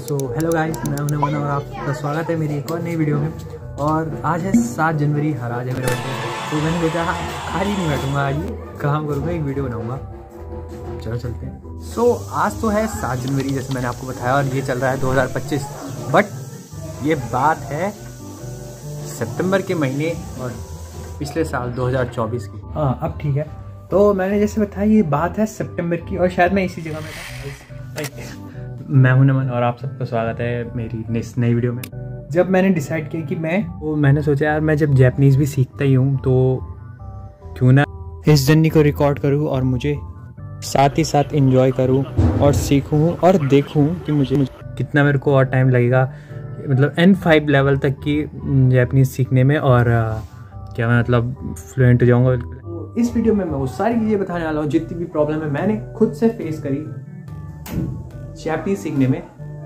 So hello guys, मैं हूं नमन और आपका स्वागत है मेरी एक और नई वीडियो में। और आज है 7 जनवरी, हर आज है मेरे बर्थडे। तो मैंने सोचा खाली नहीं बैठूंगा, आज ये काम करूंगा, एक वीडियो बनाऊंगा। चलो चलते हैं। सो आज तो है 7 जनवरी जैसे मैंने आपको बताया, और ये चल रहा है 2025। बट ये बात है सितंबर के महीने और पिछले साल 2024 की। हाँ अब ठीक है। तो मैंने जैसे बताया ये बात है सितंबर की, और शायद मैं इसी जगह में था। मैं हूं नमन और आप सबका स्वागत है मेरी इस नई वीडियो में। जब मैंने डिसाइड किया कि मैंने सोचा यार मैं जब जैपनीज़ भी सीखता ही हूँ तो क्यों ना इस जर्नी को रिकॉर्ड करूँ और मुझे साथ ही साथ इंजॉय करूँ और सीखूँ और देखूँ कि मुझे कितना मेरे को और टाइम लगेगा, मतलब N5 लेवल तक की जैपनीज़ सीखने में, और क्या मैं मतलब फ्लुएंट हो जाऊँगा। तो इस वीडियो में मैं वो सारी चीज़ें बताने वाला हूँ जितनी भी प्रॉब्लम है मैंने खुद से फेस करी जैपनीज़ सीखने में,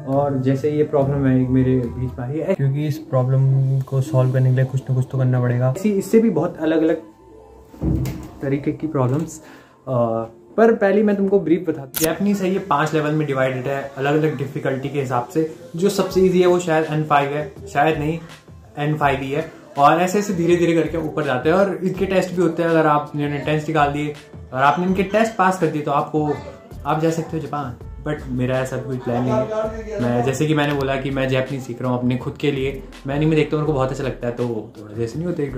और जैसे ये प्रॉब्लम है मेरे बीच में आ रही है, क्योंकि इस प्रॉब्लम को सॉल्व करने के लिए कुछ ना कुछ तो करना पड़ेगा। इससे भी बहुत अलग अलग तरीके की प्रॉब्लम्स, पर पहले मैं तुमको ब्रीफ बताता। जैपनीज़ है ये 5 लेवल में डिवाइडेड है अलग अलग डिफिकल्टी के हिसाब से। जो सबसे ईजी है वो शायद N5 है, शायद नहीं N5 ही है, और ऐसे ऐसे धीरे धीरे करके ऊपर जाते हैं। और इनके टेस्ट भी होते हैं, अगर आपने टेस्ट निकाल दिए और आपने इनके टेस्ट पास कर दिए तो आप जा सकते हो जापान। बट मेरा ऐसा कोई प्लान नहीं है। मैं जैसे कि मैंने बोला कि मैं जैपनीज़ सीख रहा हूँ अपने खुद के लिए। मैं एनीमे देखता हूँ, उनको बहुत अच्छा लगता है, तो थोड़ा जैसे नहीं होते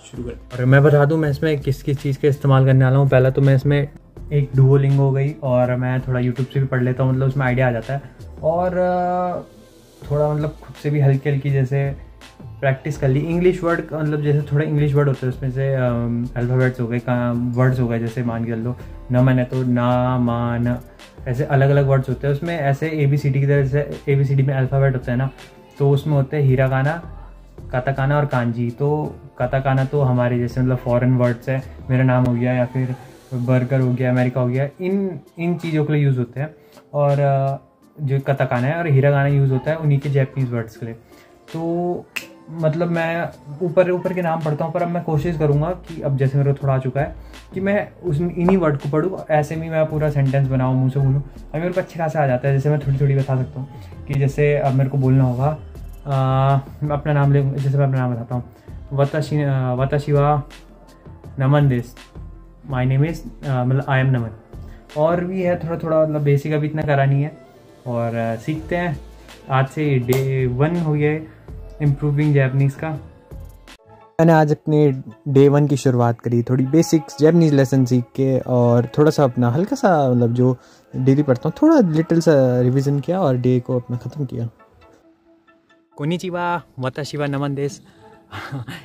शुरू कर। और मैं बता दूँ मैं इसमें किस किस चीज़ का इस्तेमाल करने वाला हूँ। पहला तो मैं इसमें एक डुओलिंगो हो गई, और मैं थोड़ा यूट्यूब से भी पढ़ लेता हूँ, मतलब उसमें आइडिया आ जाता है। और थोड़ा मतलब खुद से भी हल्की हल्की जैसे प्रैक्टिस कर ली। इंग्लिश वर्ड मतलब जैसे थोड़ा इंग्लिश वर्ड होते हैं उसमें से अल्फ़ाबेट्स हो गए, वर्ड्स हो गए, जैसे मान के चल लो न मैंने तो ना मा न, ऐसे अलग अलग वर्ड्स होते हैं उसमें। ऐसे ABCD की तरह से ABCD में अल्फ़ाबेट होता है ना, तो उसमें होते हैं हिरागाना, काताकाना और कांजी। तो काताकाना तो हमारे जैसे मतलब फॉरेन वर्ड्स है, मेरा नाम हो गया या फिर बर्गर हो गया, अमेरिका हो गया, इन चीज़ों के लिए यूज़ होते हैं। और जो काताकाना है और हिरागाना यूज़ होता है उन्हीं के जैपनीज़ वर्ड्स के लिए। तो मतलब मैं ऊपर के नाम पढ़ता हूँ, पर अब मैं कोशिश करूँगा कि अब जैसे मेरे को थोड़ा आ चुका है कि मैं उसमें इन्हीं वर्ड को पढ़ूँ, ऐसे में मैं पूरा सेंटेंस बनाऊँ, मुँह से बोलूँ। अब मेरे को अच्छे खासा आ जाता है। जैसे मैं थोड़ी थोड़ी बता सकता हूँ कि जैसे अब मेरे को बोलना होगा, मैं अपना नाम ले, जैसे मैं अपना नाम बताता हूँ, वताशिवा नमन दिस, माई नेम इज़, मतलब आई एम नमन। और भी है थोड़ा थोड़ा, मतलब बेसिक अभी इतना करा नहीं है, और सीखते हैं। आज से Day 1 हो गया है इम्प्रूविंग जैपनीज़ का। मैंने आज अपने Day 1 की शुरुआत करी थोड़ी बेसिक्स जैपनीज़ लेसन सीख के, और थोड़ा सा अपना हल्का सा मतलब जो डेली पढ़ता हूँ थोड़ा लिटिल सा रिवीजन किया और डे को अपना ख़त्म किया। कोनिचिवा, वताशिवा नमन देस।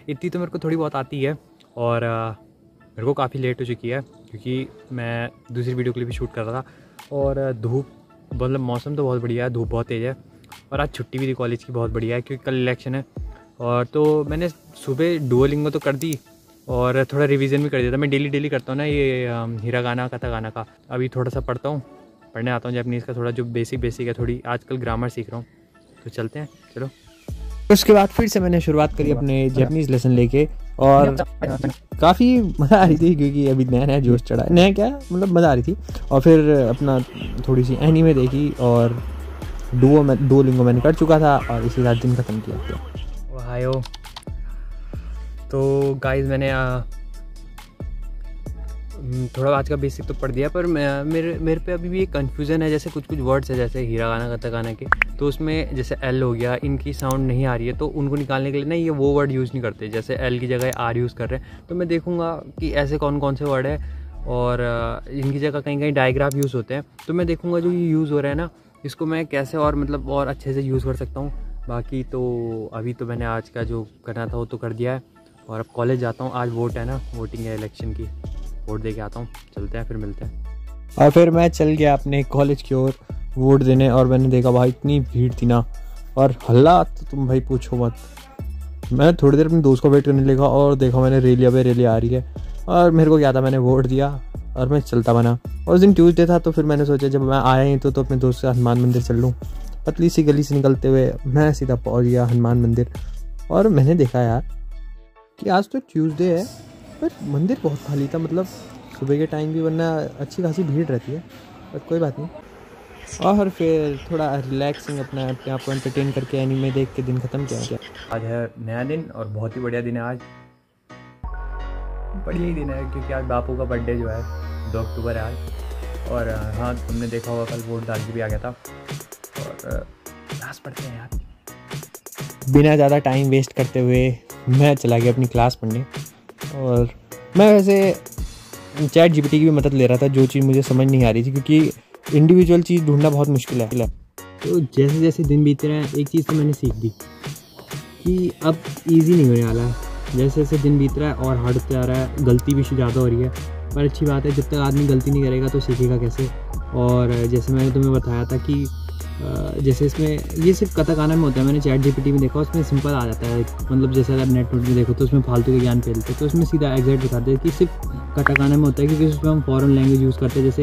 इतनी तो मेरे को थोड़ी बहुत आती है, और मेरे को काफ़ी लेट हो चुकी है क्योंकि मैं दूसरी वीडियो के लिए भी शूट कर रहा था। और धूप मतलब मौसम तो बहुत बढ़िया है, धूप बहुत तेज़ है, और आज छुट्टी भी थी कॉलेज की, बहुत बढ़िया है क्योंकि कल इलेक्शन है। और तो मैंने सुबह डुओलिंगो तो कर दी और थोड़ा रिवीजन भी कर दिया था। मैं डेली करता हूँ ना ये हिरागाना काताकाना का। अभी थोड़ा सा पढ़ता हूँ, पढ़ने आता हूँ जैपनीज़ का, थोड़ा जो बेसिक है, थोड़ी आजकल ग्रामर सीख रहा हूँ। तो चलते हैं, चलो। उसके बाद फिर से मैंने शुरुआत करी अपने जैपनीज़ लेसन लेके, और काफ़ी मज़ा आ रही थी क्योंकि अभी नया जोश चढ़ा, नया क्या मतलब मज़ा आ रही थी। और फिर अपना थोड़ी सी एनीमे देखी, और डुओलिंगो मैंने कर चुका था, और इसी रात दिन ख़त्म किया। ओहायो। तो गाइस मैंने थोड़ा आज का बेसिक तो पढ़ दिया, पर मेरे पे अभी भी एक कन्फ्यूज़न है। जैसे कुछ वर्ड्स है जैसे हिरागाना काताकाना के, तो उसमें जैसे L हो गया, इनकी साउंड नहीं आ रही है, तो उनको निकालने के लिए ना ये वो वर्ड यूज़ नहीं करते, जैसे L की जगह R यूज़ कर रहे हैं। तो मैं देखूँगा कि ऐसे कौन कौन से वर्ड है, और इनकी जगह कहीं कहीं डायग्राफ यूज़ होते हैं। तो मैं देखूँगा जो ये यूज़ हो रहा है ना, इसको मैं कैसे और मतलब और अच्छे से यूज़ कर सकता हूँ। बाकी तो अभी तो मैंने आज का जो करना था वो तो कर दिया है, और अब कॉलेज जाता हूँ। आज वोट है ना, वोटिंग है इलेक्शन की, वोट दे के आता हूँ। चलते हैं, फिर मिलते हैं। और फिर मैं चल गया अपने कॉलेज की ओर वोट देने, और मैंने देखा भाई इतनी भीड़ थी ना, और हल्ला तो तुम भाई पूछो मत। मैं थोड़ी देर अपने दोस्त को वेट करने लगा, और देखा मैंने रैली आ रही है, और मेरे को क्या था, मैंने वोट दिया और मैं चलता बना। और उस दिन ट्यूसडे था, तो फिर मैंने सोचा जब मैं आया ही तो अपने दोस्त से हनुमान मंदिर चल लूँ। पतली सी गली से निकलते हुए मैं सीधा पहुँच गया हनुमान मंदिर, और मैंने देखा यार कि आज तो ट्यूसडे है पर मंदिर बहुत खाली था। मतलब सुबह के टाइम भी, वरना अच्छी खासी भीड़ रहती है, बट कोई बात नहीं। और फिर थोड़ा रिलैक्सिंग अपने आप को एंटरटेन करके एनीमे देख के दिन ख़त्म किया। आज है नया दिन और बहुत ही बढ़िया दिन है आज, बढ़िया ही दिन है क्योंकि आज बापू का बर्थडे जो है 2 अक्टूबर है आज। और हाँ, तुमने देखा होगा कल वोट डाल के भी आ गया था। और क्लास पढ़ते हैं यार। बिना ज़्यादा टाइम वेस्ट करते हुए मैं चला गया अपनी क्लास पढ़ने। और मैं वैसे चैट जीपीटी की भी मदद ले रहा था, जो चीज़ मुझे समझ नहीं आ रही थी, क्योंकि इंडिविजुअल चीज़ ढूंढना बहुत मुश्किल है। तो जैसे जैसे दिन बीत रहे हैं, एक चीज़ तो मैंने सीख दी कि अब इजी नहीं होने वाला है। जैसे जैसे दिन बीत रहा है और हार्ड होते जा रहा है, गलती भी ज़्यादा हो रही है, पर अच्छी बात है, जब तक आदमी गलती नहीं करेगा तो सीखेगा कैसे। और जैसे मैंने तुम्हें बताया था कि जैसे इसमें ये सिर्फ कथाकाना में होता है, मैंने चैट जीपीटी में देखा, उसमें सिंपल आ जाता है। मतलब जैसे अगर नेट में देखो तो उसमें फालतू के ज्ञान फैलते, तो उसमें सीधा एग्जैक्ट दिखाते हैं कि सिर्फ कथाकाना में होता है, क्योंकि उसमें हम फॉरेन लैंग्वेज यूज़ करते हैं। जैसे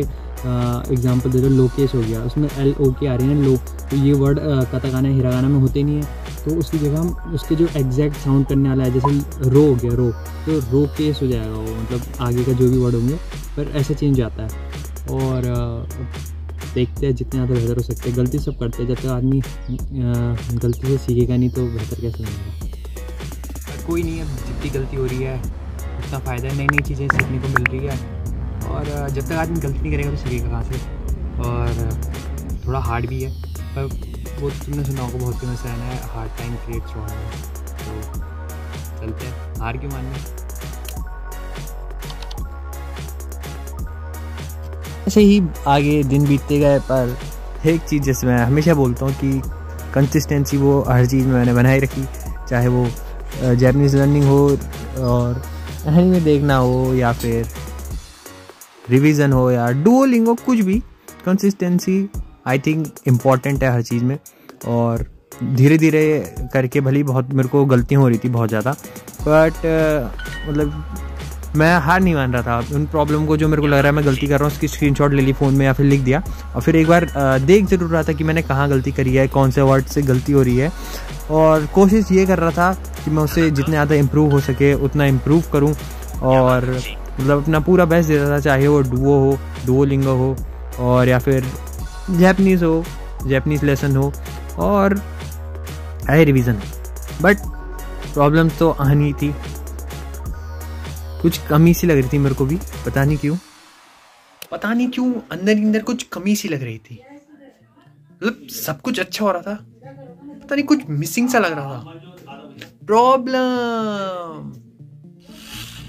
एग्जांपल दे दो, लोकेश हो गया, उसमें LOK आ रही है ना, लो, तो ये वर्ड कथाकाना हिरागाना में होते नहीं है, तो उसकी जगह हम उसके जो एग्जैक्ट साउंड करने वाला है, जैसे रो हो गया, रो, तो रो केस हो जाएगा वो, मतलब आगे का जो भी वर्ड होंगे, पर ऐसा चेंज आता है। और देखते हैं जितने ज़्यादा बेहतर हो सकते हैं। गलती सब करते हैं, जब तक आदमी गलती से सीखेगा नहीं तो बेहतर कैसे होगा। कोई नहीं है, जितनी गलती हो रही है उतना फ़ायदा है, नई नई चीज़ें सीखने को मिल रही है। और जब तक आदमी गलती नहीं करेगा तो सीखेगा कहाँ से। और थोड़ा हार्ड भी है, पर वो तुमने सुना होगा बहुत फेमस रहना है, हार्ड टाइम क्रिएट्स रॉन्ग। तो चलते हैं, हार क्यों मानना। ऐसे ही आगे दिन बीतते गए, पर एक चीज़ जैसे मैं हमेशा बोलता हूँ कि कंसिस्टेंसी वो हर चीज़ में मैंने बनाए रखी, चाहे वो जैपनीज़ लर्निंग हो और एनीमे देखना हो या फिर रिवीजन हो या डुओलिंगो, कुछ भी। कंसिस्टेंसी आई थिंक इम्पॉर्टेंट है हर चीज़ में। और धीरे धीरे करके भली बहुत मेरे को गलतियाँ हो रही थी बहुत ज़्यादा, बट मतलब मैं हार नहीं मान रहा था उन प्रॉब्लम को, जो मेरे को लग रहा है मैं गलती कर रहा हूँ, उसकी स्क्रीनशॉट ले ली फ़ोन में या फिर लिख दिया, और फिर एक बार देख ज़रूर रहा था कि मैंने कहाँ गलती करी है, कौन से वर्ड से गलती हो रही है। और कोशिश ये कर रहा था कि मैं उससे जितने ज़्यादा इम्प्रूव हो सके उतना इम्प्रूव करूँ, और मतलब अपना पूरा बेस्ट देता था, चाहे वो डुओलिंगो हो और या फिर जैपनीज़ हो, जैपनीज़ लेसन हो और रिवीजन हो। बट प्रॉब्लम तो आनी थी, कुछ कमी सी लग रही थी मेरे को भी, पता नहीं क्यों अंदर ही अंदर कुछ कमी सी लग रही थी। मतलब सब कुछ अच्छा हो रहा था, पता नहीं कुछ मिसिंग सा लग रहा था। Problem,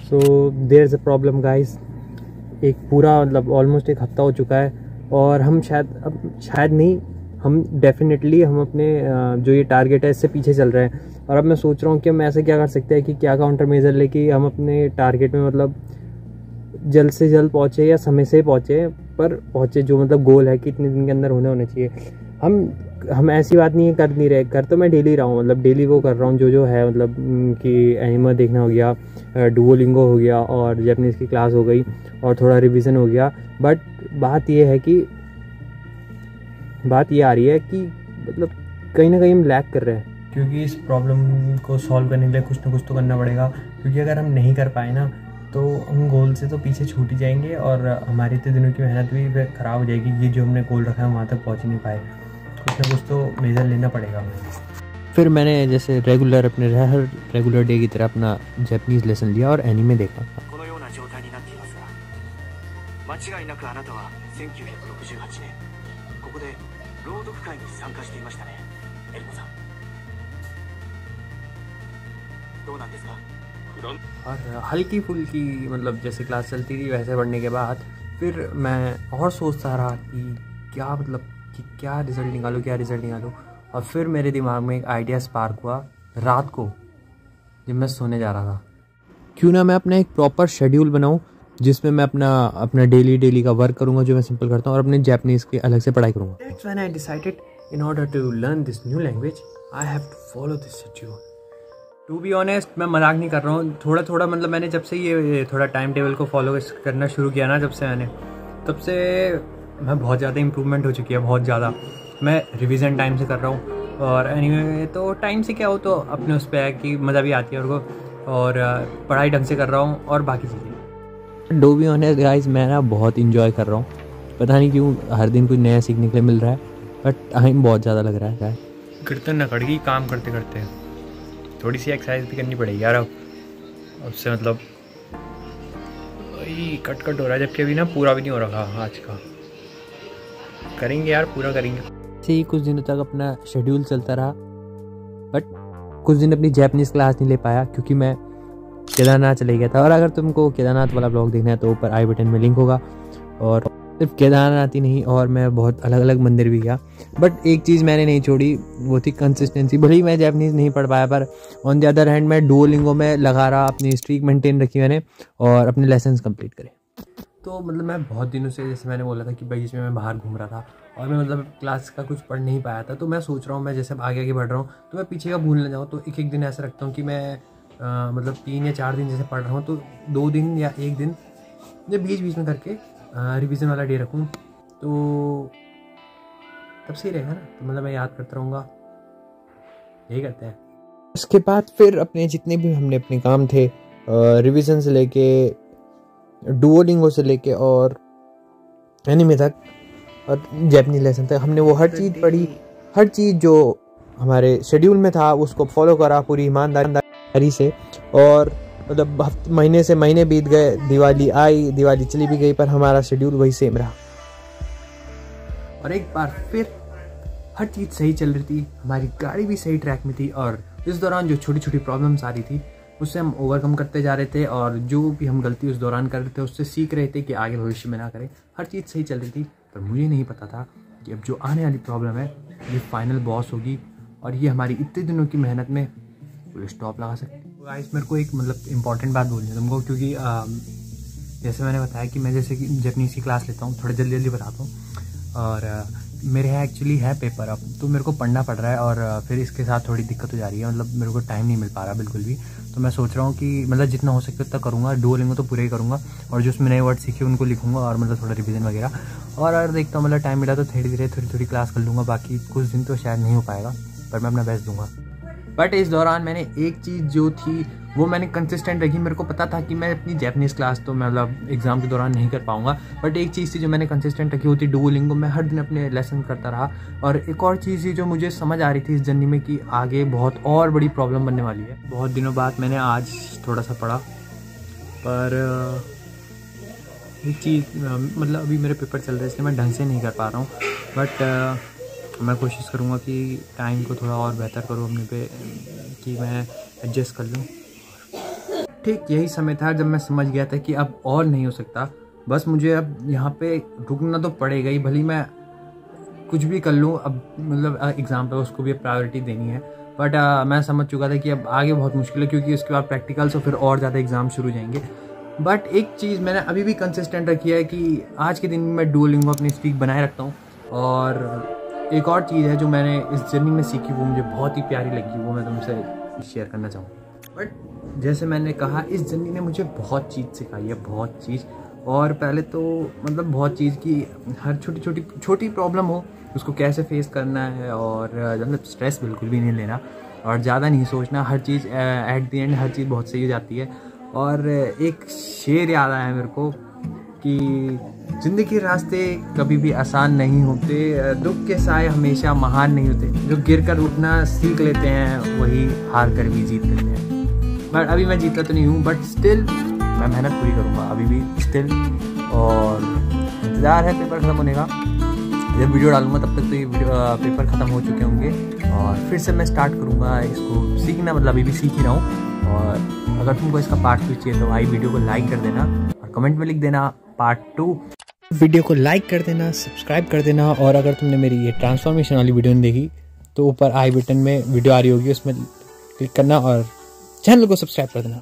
so there is a problem guys. एक पूरा मतलब ऑलमोस्ट 1 हफ्ता हो चुका है, और हम शायद नहीं, हम डेफिनेटली हम अपने जो ये टारगेट है इससे पीछे चल रहे हैं। और अब मैं सोच रहा हूँ कि हम ऐसे क्या कर सकते हैं कि क्या काउंटर मेजर लेके हम अपने टारगेट में मतलब जल्द से जल्द पहुँचे या समय से पहुँचे, पर पहुँचे जो मतलब गोल है कि इतने दिन के अंदर होने चाहिए। हम ऐसी बात नहीं कर नहीं रहे, कर तो मैं डेली रहा हूँ, मतलब डेली वो कर रहा हूँ जो है, मतलब कि एनिमे देखना हो गया, डुओलिंगो हो गया और जैपनीज़ की क्लास हो गई और थोड़ा रिवीजन हो गया। बट बात ये आ रही है कि मतलब कहीं ना कहीं हम लैग कर रहे हैं, क्योंकि इस प्रॉब्लम को सॉल्व करने के लिए कुछ ना कुछ तो करना पड़ेगा। क्योंकि अगर हम नहीं कर पाए ना तो हम गोल से तो पीछे छूट ही जाएंगे, और हमारी इतने दिनों की मेहनत भी फिर ख़राब हो जाएगी। ये जो हमने गोल रखा है वहाँ तक पहुँच ही नहीं पाए, कुछ ना कुछ तो मेजर लेना पड़ेगा हमें। फिर मैंने जैसे हर रेगुलर डे की तरह अपना जैपनीज़ लेसन लिया और एनीमे देखा। और हल्की फुल्की मतलब जैसे क्लास चलती थी वैसे पढ़ने के बाद फिर मैं और सोचता रहा कि क्या रिज़ल्ट निकालो। और फिर मेरे दिमाग में एक आइडिया स्पार्क हुआ रात को जब मैं सोने जा रहा था, क्यों ना मैं अपना एक प्रॉपर शेड्यूल बनाऊं जिसमें मैं अपना डेली का वर्क करूंगा जो मैं सिंपल करता हूं, और अपने जैपनीज़ की अलग से पढ़ाई करूंगा। That's when I decided in order to learn this new language I have to follow this schedule. To be honest मैं मजाक नहीं कर रहा हूँ, थोड़ा मतलब मैंने जब से ये थोड़ा टाइम टेबल को फॉलो करना शुरू किया ना, तब से मैं बहुत ज़्यादा इम्प्रूवमेंट हो चुकी है, बहुत ज़्यादा। मैं रिवीजन टाइम से कर रहा हूँ, और एनीवे तो टाइम से क्या हो तो अपने उस पर है कि मज़ा भी आती है और पढ़ाई ढंग से कर रहा हूँ और बाकी चीज़ें। डू बी ऑनेस्ट गाइस, मैं ना बहुत इंजॉय कर रहा हूँ, पता नहीं क्यों, हर दिन कुछ नया सीखने के लिए मिल रहा है, बट टाइम बहुत ज़्यादा लग रहा है। कीर्तन न कड़ गई काम करते करते, थोड़ी सी एक्सरसाइज भी करनी पड़ेगी यार अब उससे, मतलब वही कट हो रहा है, जबकि अभी ना पूरा भी नहीं हो रहा आज का। करेंगे यार, पूरा करेंगे। ऐसे ही कुछ दिनों तक अपना शेड्यूल चलता रहा, बट कुछ दिन अपनी जैपनीज़ क्लास नहीं ले पाया क्योंकि मैं केदारनाथ चले गया था। और अगर तुमको केदारनाथ वाला ब्लॉग देखना है तो ऊपर आई बटन में लिंक होगा। और सिर्फ केदारनाथ ही नहीं, और मैं बहुत अलग अलग मंदिर भी गया, बट एक चीज़ मैंने नहीं छोड़ी, वो थी कंसिस्टेंसी। भले ही मैं जैपनीज़ नहीं पढ़ पाया, पर ऑन द अदर हैंड मैं डुओलिंगो में लगा रहा, अपनी स्ट्रीक मेंटेन रखी मैंने और अपने लेसन्स कंप्लीट करे। तो मतलब मैं बहुत दिनों से, जैसे मैंने बोला था कि भाई जिसमें मैं बाहर घूम रहा था और मैं मतलब क्लास का कुछ पढ़ नहीं पाया था, तो मैं सोच रहा हूँ मैं जैसे आगे आगे बढ़ रहा हूँ तो मैं पीछे का भूल ना जाऊँ। तो एक दिन ऐसा रखता हूँ कि मैं मतलब 3 या 4 दिन जैसे पढ़ रहा हूँ तो 2 दिन या 1 दिन या बीच में करके रिवीजन वाला डे रखूँ, तो तब सही रहेगा ना। तो मतलब मैं याद करता रहूँगा, यही करते हैं। उसके बाद फिर अपने जितने भी हमने अपने काम थे, रिवीजन से लेके डुओलिंगो से लेके और एनिमे तक और जैपनीज लेसन तक, हमने वो हर चीज़ पढ़ी, हर चीज़ जो हमारे शेड्यूल में था उसको फॉलो करा पूरी ईमानदारी से। और मतलब महीने से महीने बीत गए, दिवाली आई, दिवाली चली भी गई, पर हमारा शेड्यूल वही सेम रहा। और एक बार फिर हर चीज़ सही चल रही थी, हमारी गाड़ी भी सही ट्रैक में थी, और इस दौरान जो छोटी छोटी प्रॉब्लम्स आ रही थी उससे हम ओवरकम करते जा रहे थे, और जो भी हम गलती उस दौरान कर रहे थे उससे सीख रहे थे कि आगे भविष्य में ना करें। हर चीज़ सही चल रही थी, पर मुझे नहीं पता था कि अब जो आने वाली प्रॉब्लम है ये फाइनल बॉस होगी और ये हमारी इतने दिनों की मेहनत में पूरे स्टॉप लगा सकती है। गाइस, मेरे को एक मतलब इंपॉर्टेंट बात बोलनी है तुमको, क्योंकि जैसे मैंने बताया कि मैं जैसे कि जैपनीज़ की क्लास लेता हूँ, थोड़ा जल्दी जल्दी बताता हूँ, और मेरे यहाँ एक्चुअली है पेपर अब, तो मेरे को पढ़ना पड़ रहा है, और फिर इसके साथ थोड़ी दिक्कत हो जा रही है, मतलब मेरे को टाइम नहीं मिल पा रहा बिल्कुल भी। तो मैं सोच रहा हूँ कि मतलब जितना हो सके उतना करूँगा, डुओलिंगो तो पूरा ही करूँगा, और जो उसमें नए वर्ड सीखे उनको लिखूँगा, और मतलब थोड़ा रिवीजन वगैरह, और अगर देखता हूँ मतलब टाइम मिला तो धीरे धीरे थोड़ी क्लास कर लूँगा। बाकी कुछ दिन तो शायद नहीं हो पाएगा, पर मैं अपना बेस्ट दूंगा। बट इस दौरान मैंने एक चीज़ जो थी वो मैंने कंसिस्टेंट रखी। मेरे को पता था कि मैं अपनी जैपनीज़ क्लास तो मतलब एग्ज़ाम के दौरान नहीं कर पाऊंगा, बट एक चीज़ थी जो मैंने कंसिस्टेंट रखी, होती डुओलिंगो। मैं हर दिन अपने लेसन करता रहा, और एक और चीज़ थी जो मुझे समझ आ रही थी इस जर्नी में कि आगे बहुत और बड़ी प्रॉब्लम बनने वाली है। बहुत दिनों बाद मैंने आज थोड़ा सा पढ़ा, पर एक चीज़ मतलब अभी मेरे पेपर चल रहे हैं इसलिए मैं ढंग से नहीं कर पा रहा हूँ, बट मैं कोशिश करूँगा कि टाइम को थोड़ा और बेहतर करूँ अपने पे, कि मैं एडजस्ट कर लूँ। ठीक यही समय था जब मैं समझ गया था कि अब और नहीं हो सकता, बस मुझे अब यहाँ पे रुकना तो पड़ेगा ही, भले मैं कुछ भी कर लूँ। अब मतलब एग्ज़ाम पे उसको भी प्रायोरिटी देनी है, बट मैं समझ चुका था कि अब आगे बहुत मुश्किल है, क्योंकि उसके बाद प्रैक्टिकल्स और फिर और ज़्यादा एग्ज़ाम शुरू हो जाएंगे। बट एक चीज़ मैंने अभी भी कंसिस्टेंट रखी है कि आज के दिन में मैं डुओलिंगो अपनी स्ट्रीक बनाए रखता हूँ। और एक और चीज़ है जो मैंने इस जर्नी में सीखी, वो मुझे बहुत ही प्यारी लगी, वो मैं तुमसे शेयर करना चाहूँ। बट जैसे मैंने कहा, इस जर्नी ने मुझे बहुत चीज़ सिखाई है, बहुत चीज़। और पहले तो मतलब बहुत चीज़ की, हर छोटी प्रॉब्लम हो उसको कैसे फेस करना है, और मतलब स्ट्रेस बिल्कुल भी नहीं लेना और ज़्यादा नहीं सोचना। हर चीज़ एट द एंड हर चीज़ बहुत सही हो जाती है। और एक शेर याद आया मेरे को कि ज़िंदगी के रास्ते कभी भी आसान नहीं होते, दुख के साए हमेशा महान नहीं होते, जो गिर कर उठना सीख लेते हैं वही हार कर भी जीत लेते हैं। बट अभी मैं जीता तो नहीं हूँ, बट स्टिल मैं मेहनत पूरी करूँगा अभी भी स्टिल। और इंतज़ार है पेपर ख़त्म होने का। जब वीडियो डालूंगा तब तक तो ये पेपर ख़त्म हो चुके होंगे, और फिर से मैं स्टार्ट करूँगा इसको सीखना, मतलब अभी भी सीख ही रहा हूँ। और अगर तुमको इसका पार्ट 2 चाहिए तो भाई वीडियो को लाइक कर देना और कमेंट में लिख देना पार्ट 2। वीडियो को लाइक कर देना, सब्सक्राइब कर देना, और अगर तुमने मेरी ये ट्रांसफॉर्मेशन वाली वीडियो नहीं देखी तो ऊपर आई बटन में वीडियो आ रही होगी, उसमें क्लिक करना और चैनल को सब्सक्राइब कर देना।